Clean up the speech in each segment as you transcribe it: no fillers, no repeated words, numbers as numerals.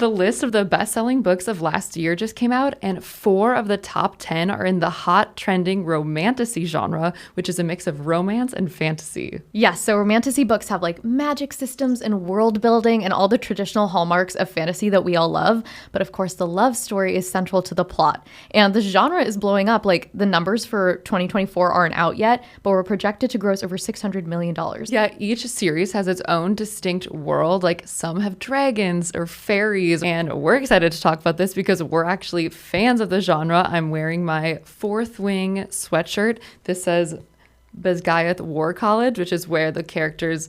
The list of the best-selling books of last year just came out, and 4 of the top 10 are in the hot, trending Romantasy genre, which is a mix of romance and fantasy. Yes, so Romantasy books have like magic systems and world building and all the traditional hallmarks of fantasy that we all love. But of course, the love story is central to the plot. And the genre is blowing up. Like, the numbers for 2024 aren't out yet, but we're projected to gross over $600 million. Yeah, each series has its own distinct world. Like, some have dragons or fairies. And we're excited to talk about this because we're actually fans of the genre. I'm wearing my Fourth Wing sweatshirt. This says Basgiath War College, which is where the characters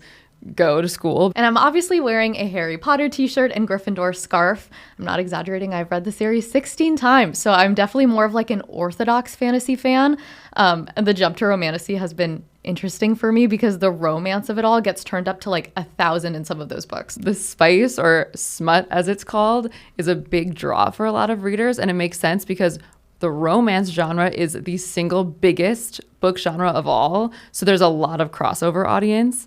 go to school. And I'm obviously wearing a Harry Potter t-shirt and Gryffindor scarf. I'm not exaggerating. I've read the series 16 times, so I'm definitely more of like an orthodox fantasy fan. And the jump to Romantasy has been interesting for me because the romance of it all gets turned up to like 1,000 in some of those books. The spice, or smut as it's called, is a big draw for a lot of readers, and it makes sense because the romance genre is the single biggest book genre of all, so there's a lot of crossover audience.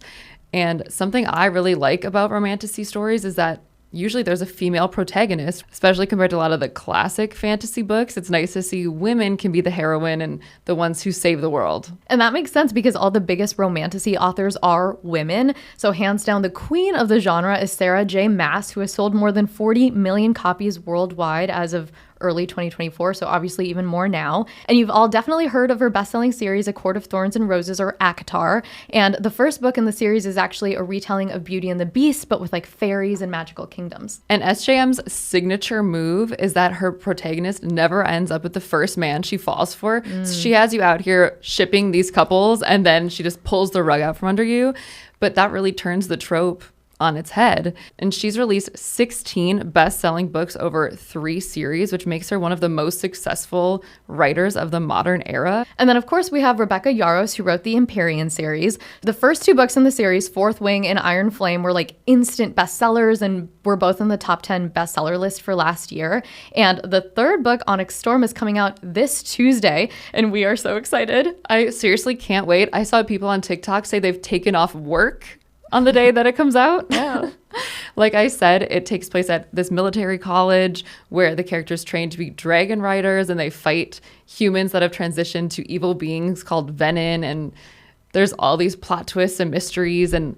And something I really like about Romantasy stories is that usually there's a female protagonist, especially compared to a lot of the classic fantasy books. It's nice to see women can be the heroine and the ones who save the world. And that makes sense because all the biggest Romantasy authors are women. So hands down, the queen of the genre is Sarah J. Maas, who has sold more than 40 million copies worldwide as of early 2024, so obviously even more now. And you've all definitely heard of her best-selling series, A Court of Thorns and Roses, or ACOTAR. And the first book in the series is actually a retelling of Beauty and the Beast, but with like fairies and magical kingdoms. And SJM's signature move is that her protagonist never ends up with the first man she falls for. So she has you out here shipping these couples, and then she just pulls the rug out from under you. But that really turns the trope on its head. And she's released 16 best-selling books over 3 series, which makes her one of the most successful writers of the modern era. And then, of course, we have Rebecca Yarros, who wrote the Empyrean series. The first 2 books in the series, Fourth Wing and Iron Flame, were like instant bestsellers and were both in the top 10 bestseller list for last year. And the third book, Onyx Storm, is coming out this Tuesday, and we are so excited. I seriously can't wait. I saw people on TikTok say they've taken off work on the day that it comes out. Yeah. Like I said, it takes place at this military college where the characters train to be dragon riders, and they fight humans that have transitioned to evil beings called Venin. And there's all these plot twists and mysteries and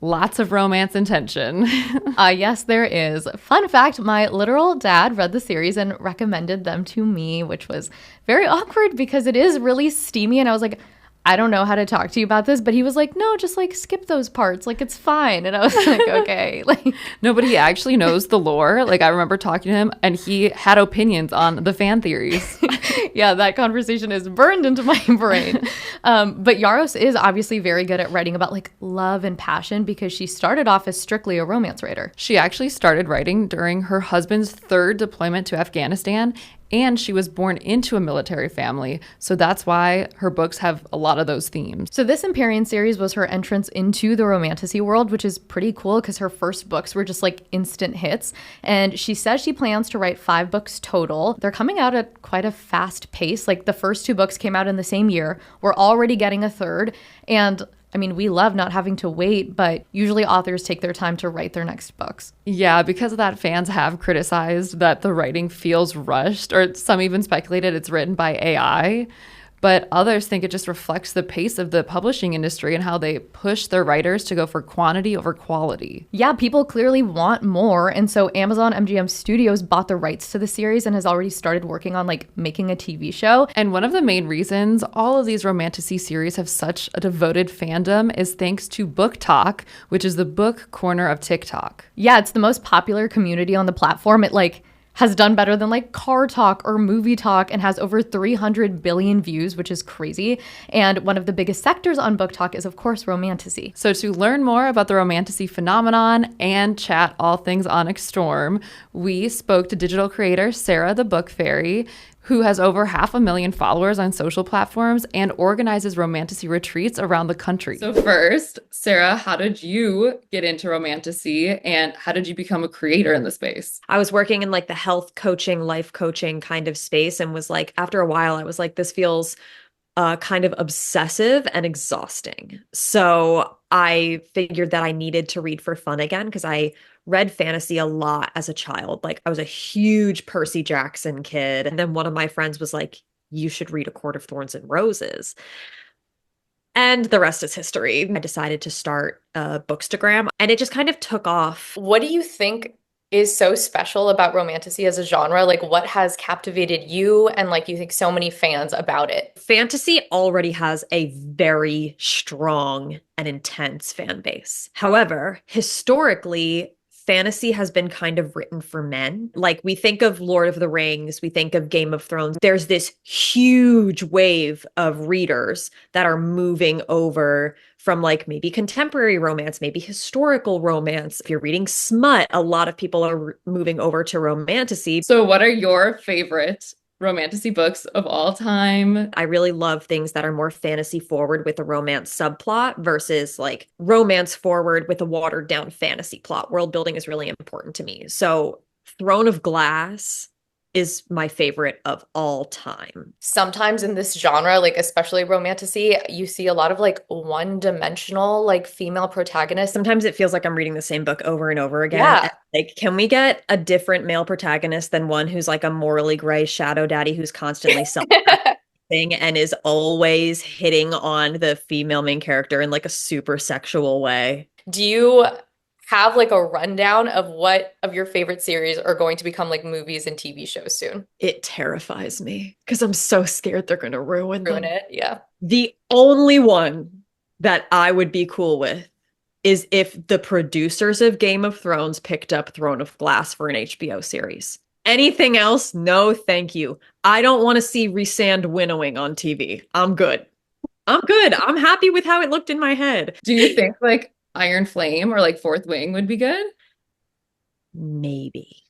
lots of romance and tension. Yes, there is. Fun fact, my literal dad read the series and recommended them to me, which was very awkward because it is really steamy. And I was like, I don't know how to talk to you about this, but he was like, no, just like skip those parts. Like, it's fine. And I was like, okay. Like, no, but he actually knows the lore. Like, I remember talking to him and he had opinions on the fan theories. Yeah, that conversation is burned into my brain. But Yarros is obviously very good at writing about like love and passion because she started off as strictly a romance writer. She actually started writing during her husband's 3rd deployment to Afghanistan, and she was born into a military family. So that's why her books have a lot of those themes. So this Empyrean series was her entrance into the Romantasy world, which is pretty cool because her first books were just like instant hits. And she says she plans to write 5 books total. They're coming out at quite a fast pace. Like, the first 2 books came out in the same year. We're already getting a third. And I mean, we love not having to wait, but usually authors take their time to write their next books. Yeah, because of that, fans have criticized that the writing feels rushed, or some even speculated it's written by AI. But others think it just reflects the pace of the publishing industry and how they push their writers to go for quantity over quality. Yeah, people clearly want more. And so Amazon MGM Studios bought the rights to the series and has already started working on like making a TV show. And one of the main reasons all of these Romantasy series have such a devoted fandom is thanks to Book Talk, which is the book corner of TikTok. Yeah, it's the most popular community on the platform. It like has done better than like Car Talk or Movie Talk and has over 300 billion views, which is crazy. And one of the biggest sectors on Book Talk is, of course, Romantasy. So to learn more about the Romantasy phenomenon and chat all things Onyx Storm, we spoke to digital creator Sarah the Book Fairy, who has over 500,000 followers on social platforms and organizes Romantasy retreats around the country. So first, Sarah, how did you get into Romantasy and how did you become a creator in the space? I was working in like the health coaching, life coaching kind of space, and was like, after a while, I was like, this feels kind of obsessive and exhausting. So I figured that I needed to read for fun again because I read fantasy a lot as a child. Like I was a huge Percy Jackson kid. And then one of my friends was like, you should read A Court of Thorns and Roses. And the rest is history. I decided to start a Bookstagram and it just kind of took off. What do you think is so special about Romantasy as a genre? Like, what has captivated you and, like, you think so many fans about it? Fantasy already has a very strong and intense fan base. However, historically, fantasy has been kind of written for men. Like we think of Lord of the Rings, we think of Game of Thrones. There's this huge wave of readers that are moving over from like maybe contemporary romance, maybe historical romance. If you're reading smut, a lot of people are moving over to romantasy. So, what are your favorite romantasy books of all time? I really love things that are more fantasy forward with a romance subplot versus like romance forward with a watered down fantasy plot. World building is really important to me. So, Throne of Glass is my favorite of all time. Sometimes in this genre, like especially romantasy, you see a lot of like one-dimensional like female protagonists. Sometimes it feels like I'm reading the same book over and over again. Yeah. And, like, can we get a different male protagonist than one who's like a morally gray shadow daddy who's constantly self and is always hitting on the female main character in like a super sexual way? Do you have like a rundown of what of your favorite series are going to become like movies and TV shows soon? It terrifies me because I'm so scared they're going to ruin Ruin them. it? Yeah. The only one that I would be cool with is if the producers of Game of Thrones picked up Throne of Glass for an HBO series. Anything else? No, thank you. I don't want to see Rhysand winnowing on TV. I'm good. I'm good. I'm happy with how it looked in my head. Do you think like Iron Flame or like Fourth Wing would be good? Maybe.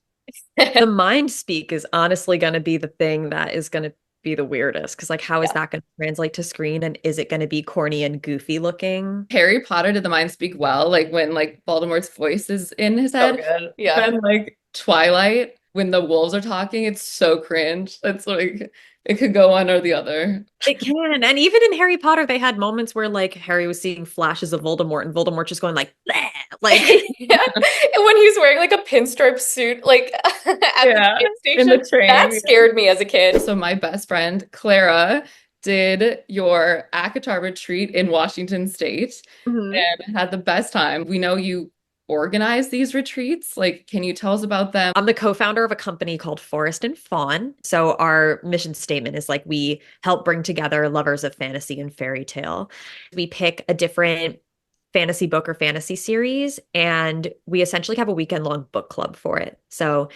The mind speak is honestly going to be the thing that is going to be the weirdest because like how is that going to translate to screen and is it going to be corny and goofy looking? Harry Potter did the mind speak well, like when like Voldemort's voice is in his head. good. Yeah. And like Twilight, when the wolves are talking, it's so cringe. It's like it could go one or the other. It can. And even in Harry Potter, they had moments where like Harry was seeing flashes of Voldemort and Voldemort just going like, bleh, like Yeah. And when he's wearing like a pinstripe suit, like at the train in the station, train. that scared me as a kid. So my best friend Clara did your ACOTAR retreat in Washington State and had the best time. We know you organize these retreats. Like, can you tell us about them? I'm the co-founder of a company called Forest and Fawn. So our mission statement is like we help bring together lovers of fantasy and fairy tale. We pick a different fantasy book or fantasy series, and we essentially have a weekend-long book club for it. So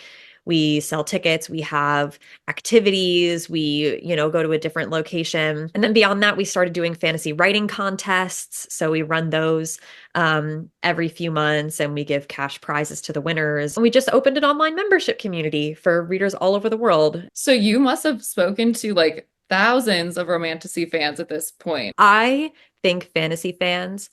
we sell tickets, we have activities, we, go to a different location. And then beyond that, we started doing fantasy writing contests. So we run those every few months and we give cash prizes to the winners. And we just opened an online membership community for readers all over the world. So you must have spoken to like thousands of Romantasy fans at this point. I think fantasy fans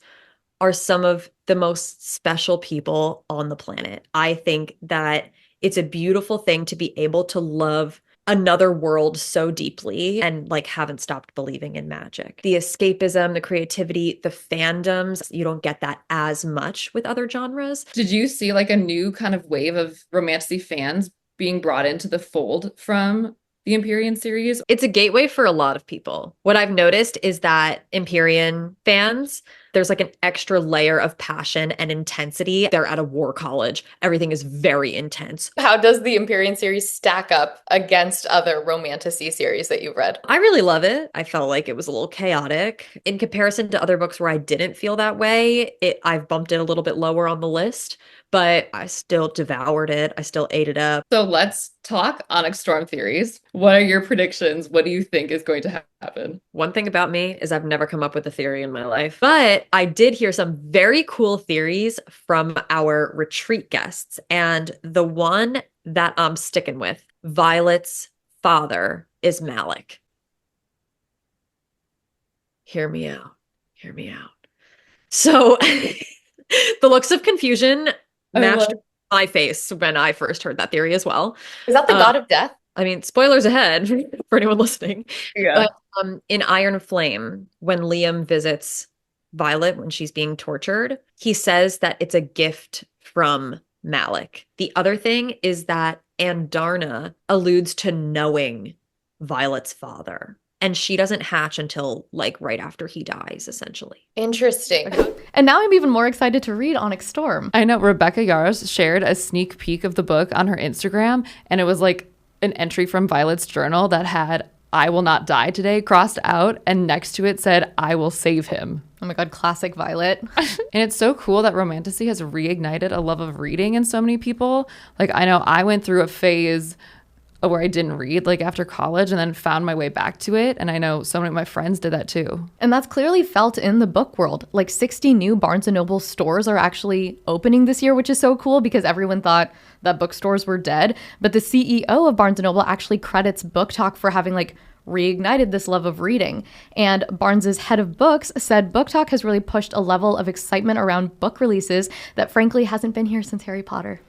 are some of the most special people on the planet. I think that it's a beautiful thing to be able to love another world so deeply and like haven't stopped believing in magic. The escapism, the creativity, the fandoms, you don't get that as much with other genres. Did you see like a new kind of wave of Romantasy fans being brought into the fold from the Empyrean series? It's a gateway for a lot of people. What I've noticed is that Empyrean fans, there's like an extra layer of passion and intensity. They're at a war college. Everything is very intense. How does the Empyrean series stack up against other Romantasy series that you've read? I really love it. I felt like it was a little chaotic. In comparison to other books where I didn't feel that way, I've bumped it a little bit lower on the list, but I still devoured it. I still ate it up. So let's talk Onyx Storm theories. What are your predictions? What do you think is going to happen? One thing about me is I've never come up with a theory in my life, but I did hear some very cool theories from our retreat guests. And the one that I'm sticking with, Violet's father is Malik. Hear me out. Hear me out. So the looks of confusion matched my face when I first heard that theory as well. Is that the god of death? I mean, spoilers ahead for anyone listening. Yeah. But in Iron Flame, when Liam visits Violet when she's being tortured, he says that it's a gift from Malik. The other thing is that Andarna alludes to knowing Violet's father, and she doesn't hatch until like right after he dies, essentially. Interesting. And now I'm even more excited to read Onyx Storm. I know Rebecca Yarros shared a sneak peek of the book on her Instagram, and it was like an entry from Violet's journal that had "I will not die today" crossed out, and next to it said "I will save him." Oh my God, classic Violet. And it's so cool that Romantasy has reignited a love of reading in so many people. Like, I know I went through a phase where I didn't read like after college and then found my way back to it. And I know so many of my friends did that too. And that's clearly felt in the book world. Like 60 new Barnes & Noble stores are actually opening this year, which is so cool because everyone thought that bookstores were dead. But the CEO of Barnes & Noble actually credits Book Talk for having like reignited this love of reading. And Barnes's head of books said Book Talk has really pushed a level of excitement around book releases that frankly hasn't been here since Harry Potter.